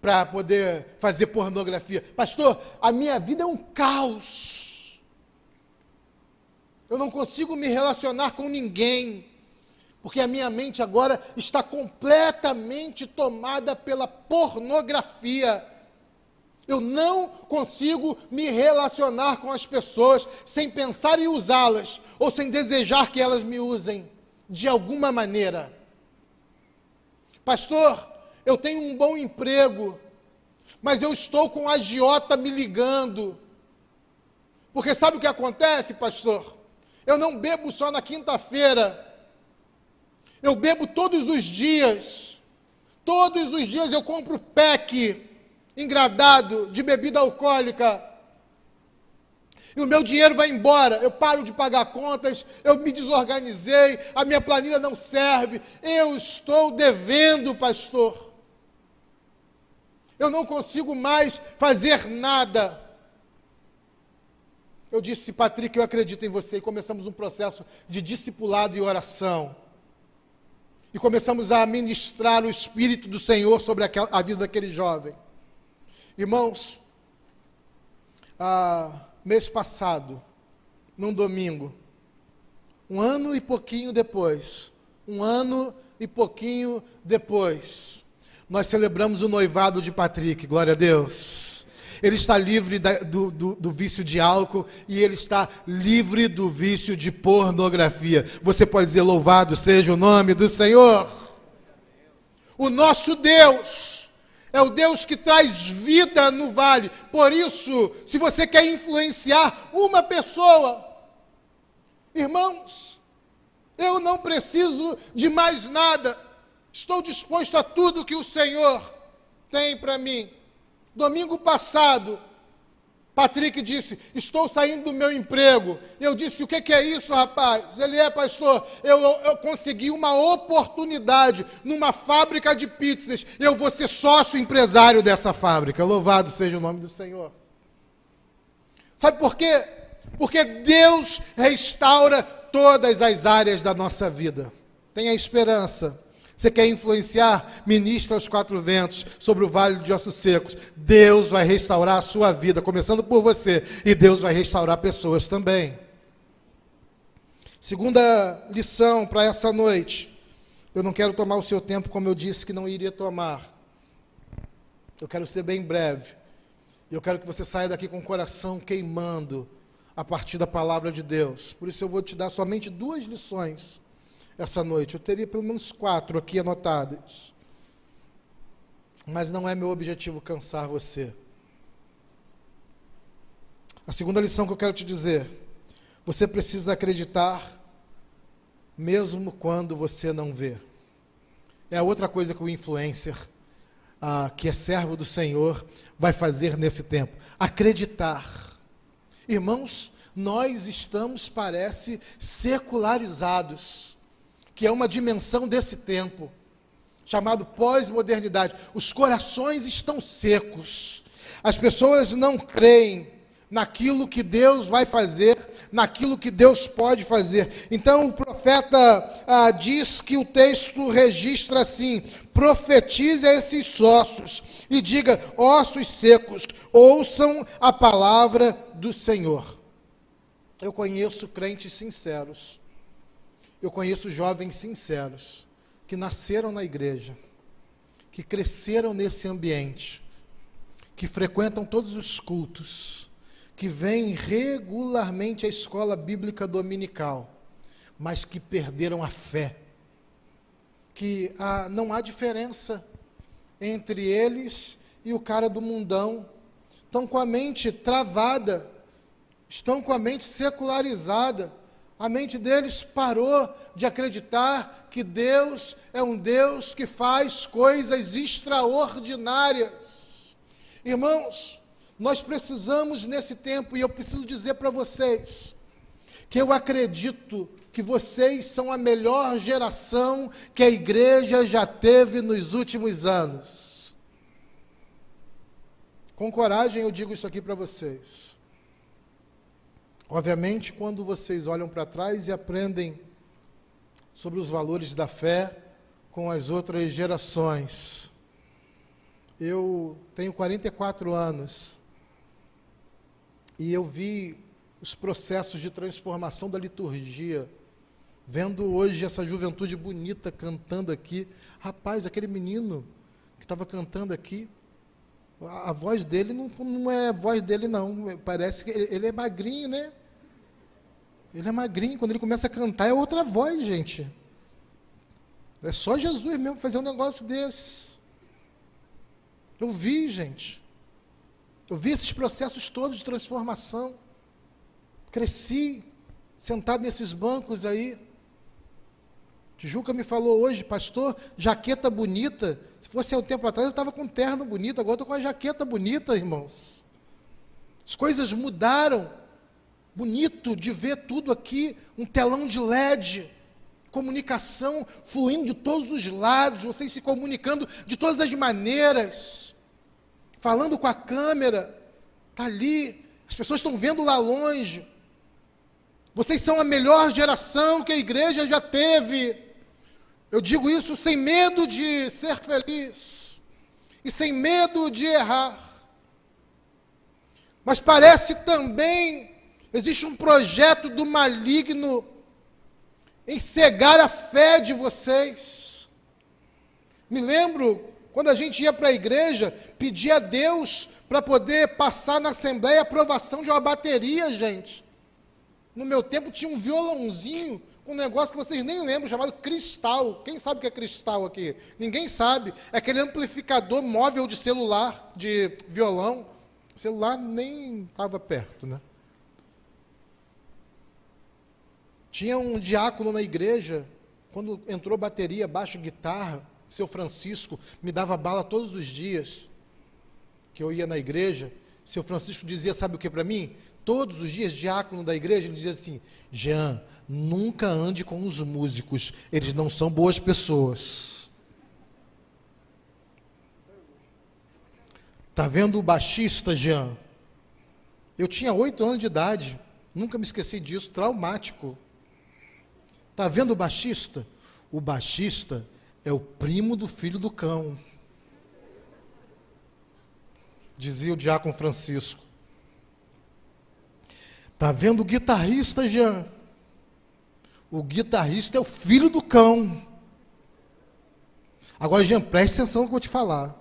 para poder fazer pornografia. Pastor, a minha vida é um caos. Eu não consigo me relacionar com ninguém, porque a minha mente agora está completamente tomada pela pornografia. Eu não consigo me relacionar com as pessoas sem pensar em usá-las, ou sem desejar que elas me usem de alguma maneira. Pastor, eu tenho um bom emprego, mas eu estou com um agiota me ligando. Porque sabe o que acontece, pastor? Eu não bebo só na quinta-feira. Eu bebo todos os dias. Todos os dias eu compro pack engradado de bebida alcoólica. E o meu dinheiro vai embora. Eu paro de pagar contas, eu me desorganizei, a minha planilha não serve. Eu estou devendo, pastor. Eu não consigo mais fazer nada. Eu disse: Patrick, eu acredito em você. E começamos um processo de discipulado e oração. E começamos a ministrar o Espírito do Senhor sobre a vida daquele jovem. Irmãos, mês passado, num domingo, um ano e pouquinho depois, nós celebramos o noivado de Patrick, glória a Deus. Ele está livre do vício de álcool e ele está livre do vício de pornografia. Você pode dizer: louvado seja o nome do Senhor. O nosso Deus é o Deus que traz vida no vale. Por isso, se você quer influenciar uma pessoa, irmãos, eu não preciso de mais nada. Estou disposto a tudo que o Senhor tem para mim. Domingo passado, Patrick disse: estou saindo do meu emprego. Eu disse: o que é isso, rapaz? Ele: pastor, eu consegui uma oportunidade numa fábrica de pizzas. Eu vou ser sócio empresário dessa fábrica. Louvado seja o nome do Senhor. Sabe por quê? Porque Deus restaura todas as áreas da nossa vida. Tenha esperança. Você quer influenciar? Ministra aos quatro ventos sobre o vale de ossos secos. Deus vai restaurar a sua vida, começando por você. E Deus vai restaurar pessoas também. Segunda lição para essa noite. Eu não quero tomar o seu tempo como eu disse que não iria tomar. Eu quero ser bem breve. Eu quero que você saia daqui com o coração queimando a partir da palavra de Deus. Por isso eu vou te dar somente 2 lições essa noite. Eu teria pelo menos 4 aqui anotadas. Mas não é meu objetivo cansar você. A segunda lição que eu quero te dizer: você precisa acreditar mesmo quando você não vê. É a outra coisa que o influencer, que é servo do Senhor, vai fazer nesse tempo. Acreditar. Irmãos, nós estamos, parece, secularizados, que é uma dimensão desse tempo, chamado pós-modernidade. Os corações estão secos. As pessoas não creem naquilo que Deus vai fazer, naquilo que Deus pode fazer. Então o profeta diz que o texto registra assim: profetize a esses ossos e diga: ossos secos, ouçam a palavra do Senhor. Eu conheço crentes sinceros. Eu conheço jovens sinceros, que nasceram na igreja, que cresceram nesse ambiente, que frequentam todos os cultos, que vêm regularmente à escola bíblica dominical, mas que perderam a fé, que não há diferença entre eles e o cara do mundão. Estão com a mente travada, estão com a mente secularizada. A mente deles parou de acreditar que Deus é um Deus que faz coisas extraordinárias. Irmãos, nós precisamos nesse tempo, e eu preciso dizer para vocês, que eu acredito que vocês são a melhor geração que a igreja já teve nos últimos anos. Com coragem eu digo isso aqui para vocês. Obviamente, quando vocês olham para trás e aprendem sobre os valores da fé com as outras gerações. Eu tenho 44 anos e eu vi os processos de transformação da liturgia, vendo hoje essa juventude bonita cantando aqui. Rapaz, aquele menino que estava cantando aqui, a voz dele não é a voz dele não, parece que ele é magrinho, né? Ele é magrinho, quando ele começa a cantar é outra voz, gente. É só Jesus mesmo fazer um negócio desse. Eu vi, gente. Eu vi esses processos todos de transformação. Cresci, sentado nesses bancos aí. Tijuca me falou hoje, pastor, jaqueta bonita. Se fosse há um tempo atrás, eu estava com um terno bonito, agora eu estou com a jaqueta bonita, irmãos. As coisas mudaram. Bonito de ver tudo aqui, um telão de LED, comunicação fluindo de todos os lados, vocês se comunicando de todas as maneiras, falando com a câmera, está ali, as pessoas estão vendo lá longe. Vocês são a melhor geração que a igreja já teve. Eu digo isso sem medo de ser feliz e sem medo de errar. Mas parece também existe um projeto do maligno em cegar a fé de vocês. Me lembro, quando a gente ia para a igreja, pedia a Deus para poder passar na assembleia a aprovação de uma bateria, gente. No meu tempo tinha um violãozinho, um negócio que vocês nem lembram, chamado cristal. Quem sabe o que é cristal aqui? Ninguém sabe. É aquele amplificador móvel de celular, de violão. O celular nem estava perto, né? Tinha um diácono na igreja, quando entrou bateria, baixo, guitarra, seu Francisco, me dava bala todos os dias que eu ia na igreja. Seu Francisco dizia, sabe o que para mim? Todos os dias, diácono da igreja, ele dizia assim, Jean, nunca ande com os músicos, eles não são boas pessoas. Está vendo o baixista, Jean? Eu tinha 8 anos de idade, nunca me esqueci disso, traumático. Está vendo o baixista? O baixista é o primo do filho do cão. Dizia o diácono Francisco. Está vendo o guitarrista, Jean? O guitarrista é o filho do cão. Agora, Jean, preste atenção no que eu vou te falar.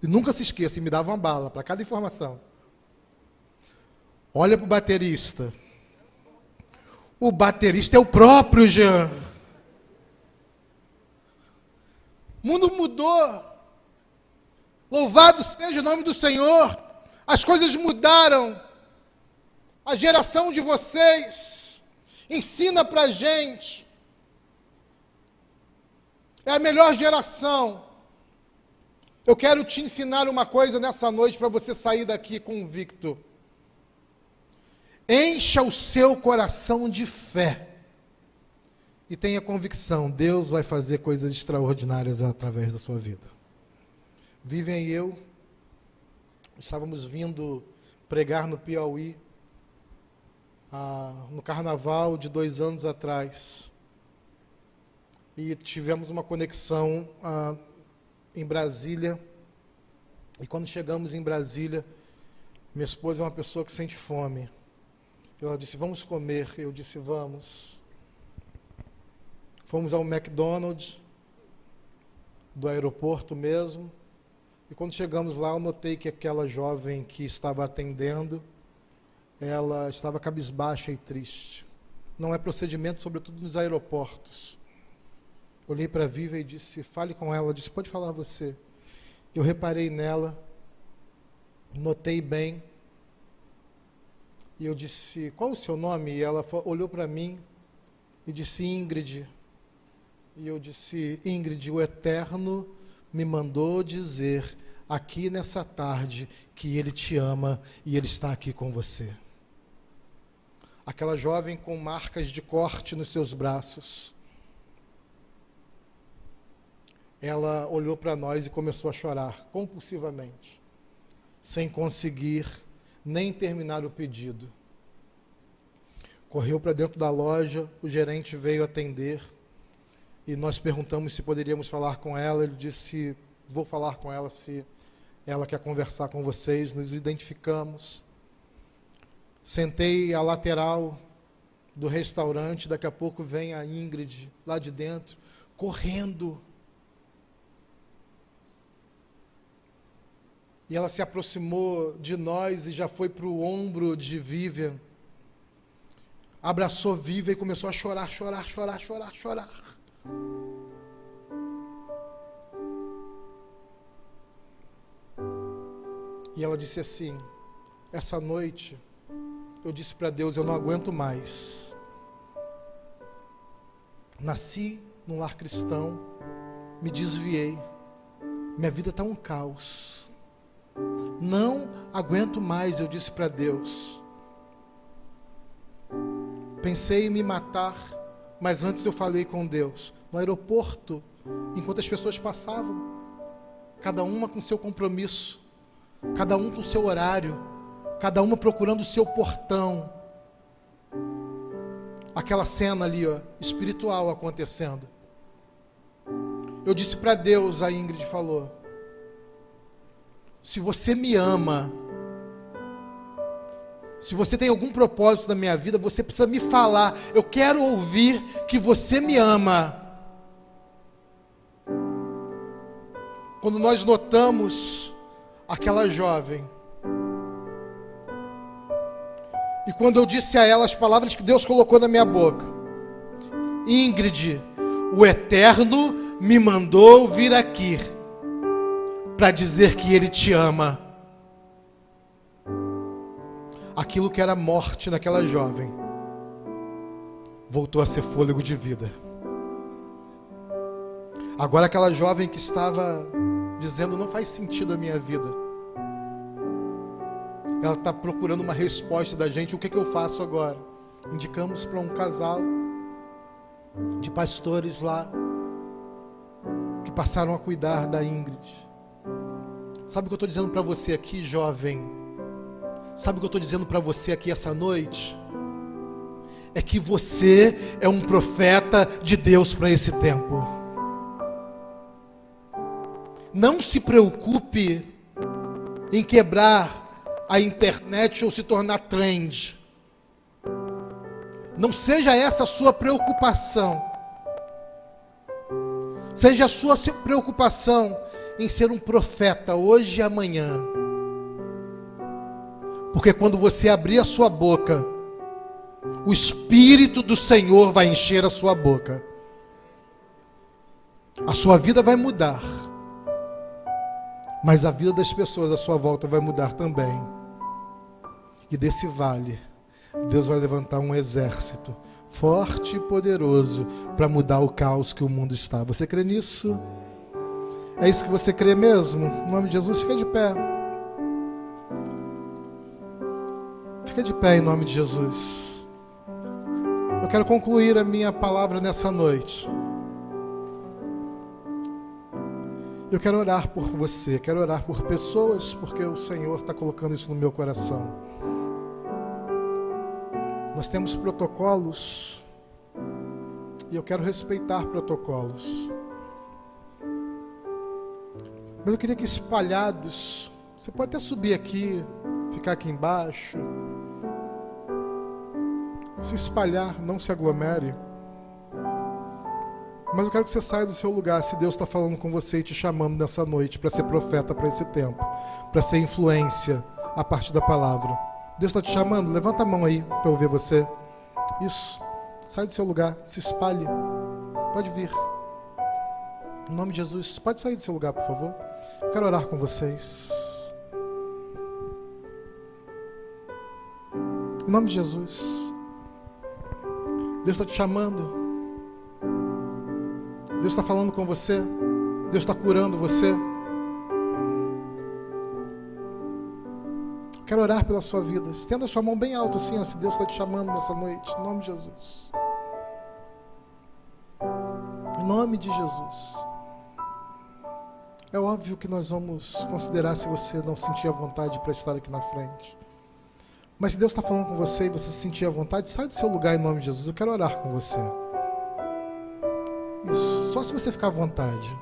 E nunca se esqueça, e me dava uma bala para cada informação. Olha para o baterista. O baterista é o próprio Jean. O mundo mudou. Louvado seja o nome do Senhor. As coisas mudaram. A geração de vocês ensina para a gente. É a melhor geração. Eu quero te ensinar uma coisa nessa noite para você sair daqui convicto. Encha o seu coração de fé e tenha convicção, Deus vai fazer coisas extraordinárias através da sua vida. Vivian e eu estávamos vindo pregar no Piauí, no carnaval de 2 anos atrás, e tivemos uma conexão em Brasília, e quando chegamos em Brasília, minha esposa é uma pessoa que sente fome. Ela disse, vamos comer. Eu disse, vamos. Fomos ao McDonald's, do aeroporto mesmo. E quando chegamos lá, eu notei que aquela jovem que estava atendendo, ela estava cabisbaixa e triste. Não é procedimento, sobretudo nos aeroportos. Olhei para a Viva e disse, fale com ela. Ela disse, pode falar você. Eu reparei nela, notei bem. E eu disse, qual o seu nome? E ela olhou para mim e disse, Ingrid. E eu disse, Ingrid, o Eterno me mandou dizer aqui nessa tarde que Ele te ama e Ele está aqui com você. Aquela jovem com marcas de corte nos seus braços, ela olhou para nós e começou a chorar compulsivamente, sem conseguir nem terminar o pedido. Correu para dentro da loja, o gerente veio atender e nós perguntamos se poderíamos falar com ela. Ele disse: vou falar com ela se ela quer conversar com vocês. Nos identificamos. Sentei à lateral do restaurante, daqui a pouco vem a Ingrid lá de dentro, correndo. E ela se aproximou de nós e já foi para o ombro de Vivian. Abraçou Vivian e começou a chorar. E ela disse assim: essa noite eu disse para Deus, eu não aguento mais. Nasci num lar cristão, me desviei, minha vida está um caos. Não aguento mais, eu disse para Deus. Pensei em me matar, mas antes eu falei com Deus. No aeroporto, enquanto as pessoas passavam, cada uma com seu compromisso, cada um com seu horário, cada uma procurando o seu portão. Aquela cena ali, ó, espiritual acontecendo. Eu disse para Deus, a Ingrid falou: se você me ama, se você tem algum propósito na minha vida, você precisa me falar. Eu quero ouvir que você me ama. Quando nós notamos aquela jovem, e quando eu disse a ela as palavras que Deus colocou na minha boca: Ingrid, o Eterno me mandou vir aqui para dizer que Ele te ama. Aquilo que era morte naquela jovem voltou a ser fôlego de vida. Agora aquela jovem que estava dizendo: não faz sentido a minha vida, ela está procurando uma resposta da gente. O que eu faço agora? Indicamos para um casal de pastores lá, que passaram a cuidar da Ingrid. Sabe o que eu estou dizendo para você aqui, jovem? Sabe o que eu estou dizendo para você aqui essa noite? É que você é um profeta de Deus para esse tempo. Não se preocupe em quebrar a internet ou se tornar trend. Não seja essa a sua preocupação. Seja a sua preocupação em ser um profeta hoje e amanhã. Porque quando você abrir a sua boca, o Espírito do Senhor vai encher a sua boca. A sua vida vai mudar, mas a vida das pessoas à sua volta vai mudar também. E desse vale, Deus vai levantar um exército forte e poderoso para mudar o caos que o mundo está. Você crê nisso? É isso que você crê mesmo? Em nome de Jesus, fica de pé. Fica de pé em nome de Jesus. Eu quero concluir a minha palavra nessa noite. Eu quero orar por você, quero orar por pessoas, porque o Senhor está colocando isso no meu coração. Nós temos protocolos, e eu quero respeitar protocolos. Mas eu queria que espalhados, você pode até subir aqui, ficar aqui embaixo, se espalhar, não se aglomere. Mas eu quero que você saia do seu lugar, se Deus está falando com você e te chamando nessa noite para ser profeta para esse tempo, para ser influência a partir da palavra. Deus está te chamando? Levanta a mão aí para eu ver você. Isso, sai do seu lugar, se espalhe, pode vir. Em nome de Jesus, pode sair do seu lugar, por favor. Eu quero orar com vocês. Em nome de Jesus. Deus está te chamando. Deus está falando com você. Deus está curando você. Quero orar pela sua vida. Estenda a sua mão bem alto assim, ó, se Deus está te chamando nessa noite. Em nome de Jesus. Em nome de Jesus. É óbvio que nós vamos considerar se você não sentir a vontade para estar aqui na frente. Mas se Deus está falando com você e você se sentir à vontade, sai do seu lugar em nome de Jesus. Eu quero orar com você. Isso. Só se você ficar à vontade.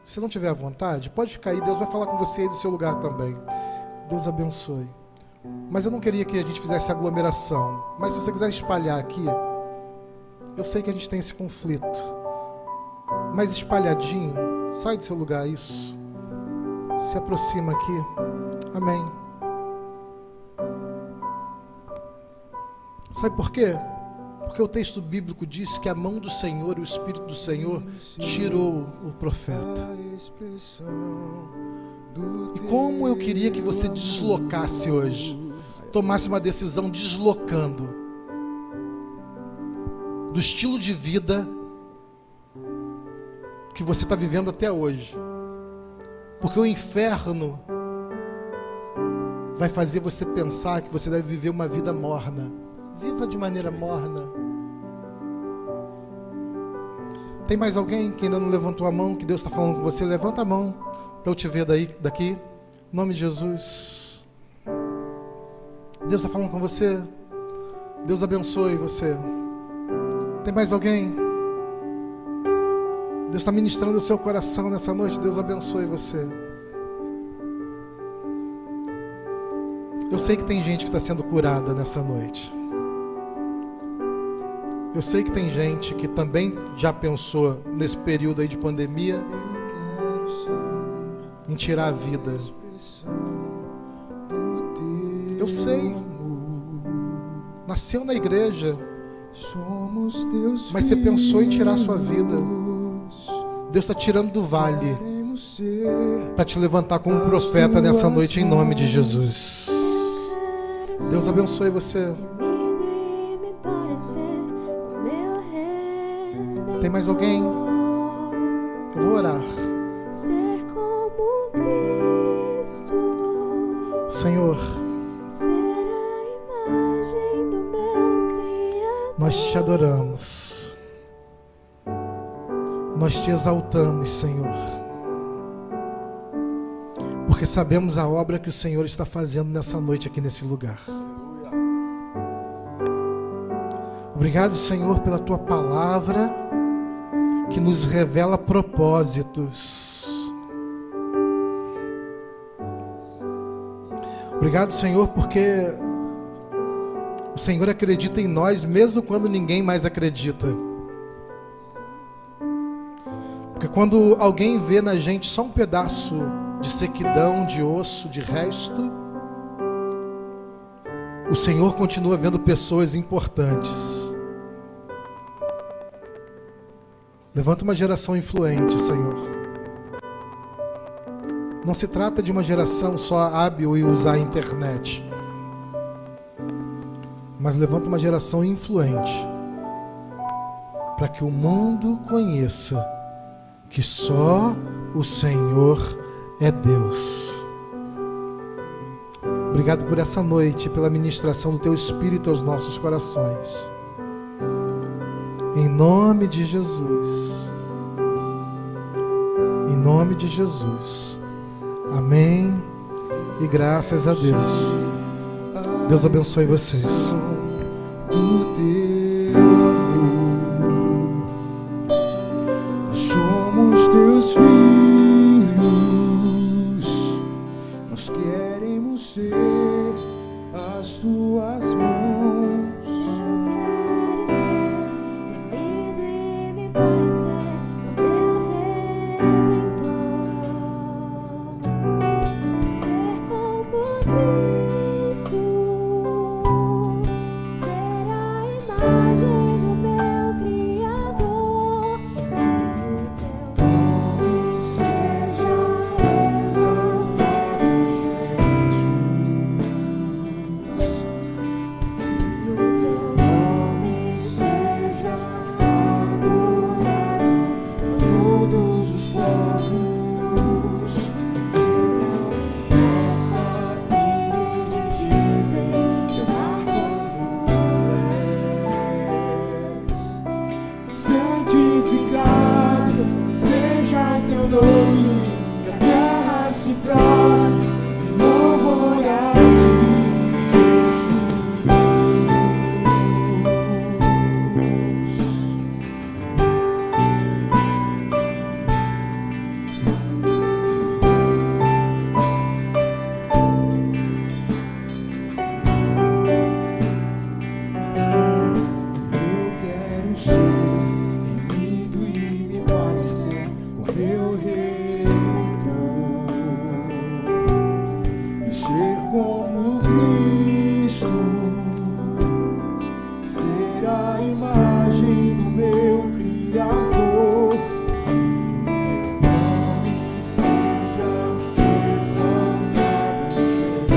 Se não tiver à vontade, pode ficar aí. Deus vai falar com você aí do seu lugar também. Deus abençoe. Mas eu não queria que a gente fizesse aglomeração. Mas se você quiser espalhar aqui, eu sei que a gente tem esse conflito. Mas espalhadinho, sai do seu lugar, isso. Se aproxima aqui. Amém. Sabe por quê? Porque o texto bíblico diz que a mão do Senhor, o Espírito do Senhor, tirou o profeta. E como eu queria que você deslocasse hoje, tomasse uma decisão deslocando do estilo de vida que você está vivendo até hoje. Porque o inferno vai fazer você pensar que você deve viver uma vida morna. Viva de maneira morna. Tem mais alguém que ainda não levantou a mão, que Deus está falando com você? Levanta a mão para eu te ver daqui. Em nome de Jesus. Deus está falando com você. Deus abençoe você. Tem mais alguém? Deus está ministrando o seu coração nessa noite. Deus abençoe você. Eu sei que tem gente que está sendo curada nessa noite. Eu sei que tem gente que também já pensou nesse período aí de pandemia em tirar a vida. Eu sei. Nasceu na igreja, mas você pensou em tirar a sua vida. Deus está tirando do vale para te levantar como um profeta nessa noite em nome de Jesus. Deus abençoe você. Tem mais alguém? Eu vou orar. Senhor, nós te adoramos. Nós te exaltamos, Senhor. Porque sabemos a obra que o Senhor está fazendo nessa noite aqui nesse lugar. Obrigado, Senhor, pela tua palavra que nos revela propósitos. Obrigado, Senhor, porque o Senhor acredita em nós mesmo quando ninguém mais acredita. Porque quando alguém vê na gente só um pedaço de sequidão, de osso, de resto, o Senhor continua vendo pessoas importantes. Levanta uma geração influente, Senhor. Não se trata de uma geração só hábil em usar a internet, mas levanta uma geração influente para que o mundo conheça que só o Senhor é Deus. Obrigado por essa noite, pela ministração do Teu Espírito aos nossos corações. Em nome de Jesus. Em nome de Jesus. Amém. E graças a Deus. Deus abençoe vocês. Do teu amor, somos teus filhos. Nós queremos ser as tuas mãos. Ser como Cristo, ser a imagem ser a imagem do meu Criador. Meu nome seja exaltado, Jesus.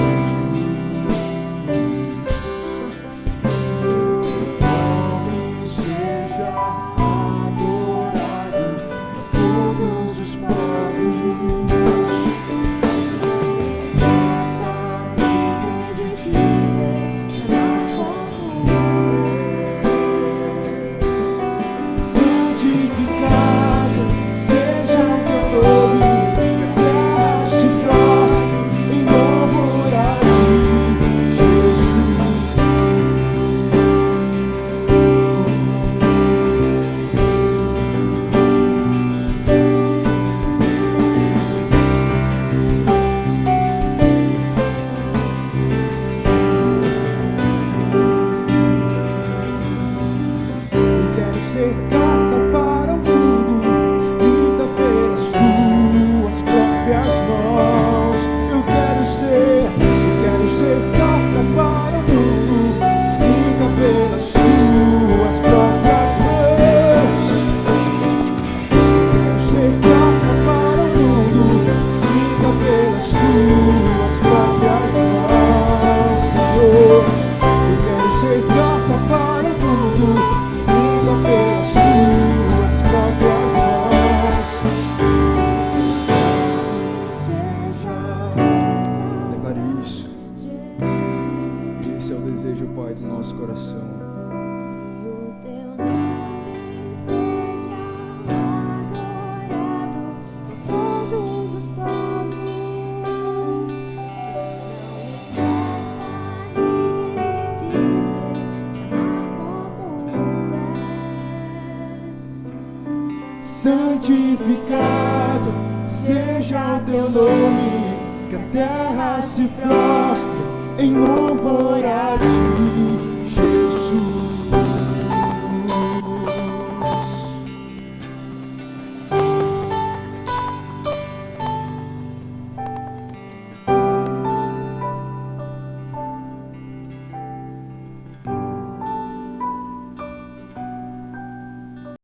Meu nome seja adorado por todos os povos. Ser carta para o mundo, escrita pelas tuas próprias mãos. Eu quero ser carta para o mundo, escrita pelas tuas próprias mãos. Eu quero ser carta para o mundo, escrita pelas tuas próprias mãos, Senhor. Eu quero ser carta para o mundo, pelas tuas próprias mãos. Declare isso. Esse é o desejo, Pai, do nosso coração. O teu nome seja adorado por todos os povos. Santificado seja o teu nome, que a terra se prostre em louvor a ti.